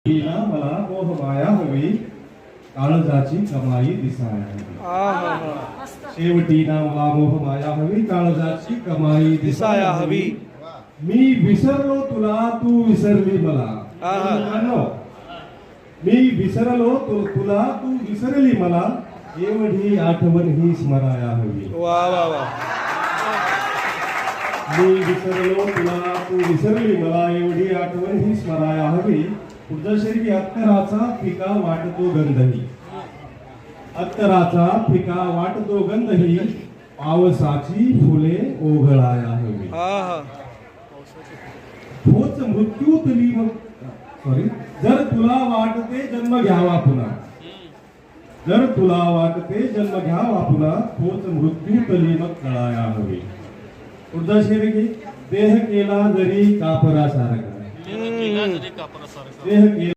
टीना मला मोह माया हवी काळजाची कमाई दिसाया हवी. शेवटी ना मला मोह माया हवी काळजाची कमाई दिसाया हवी. मी विसरलो तुला तू विसरली मला. मित्रांनो, मी विसरलो तुला तू विसरली मला एवढी आठवण ही स्मराया हवी. वा वा वा. मी विसरलो तुला तू विसरली मला एवढी आठवण ही स्मराया हवी. पुढच्या शरीरी अत्तराचा फिका वाटतो गंधही. अत्तराचा फिका वाटतो गंधही पावसाची फुले ओघळाया हवी. तोच मृत्यूतली जर तुला वाटते जन्म घ्यावा पुन्हा. जर तुला वाटते जन्म घ्यावा पुन्हा तोच मृत्यूतली मग कळाया हवी. पुढचा शेर घे. देह केला जरी कापरासारखा. देह केला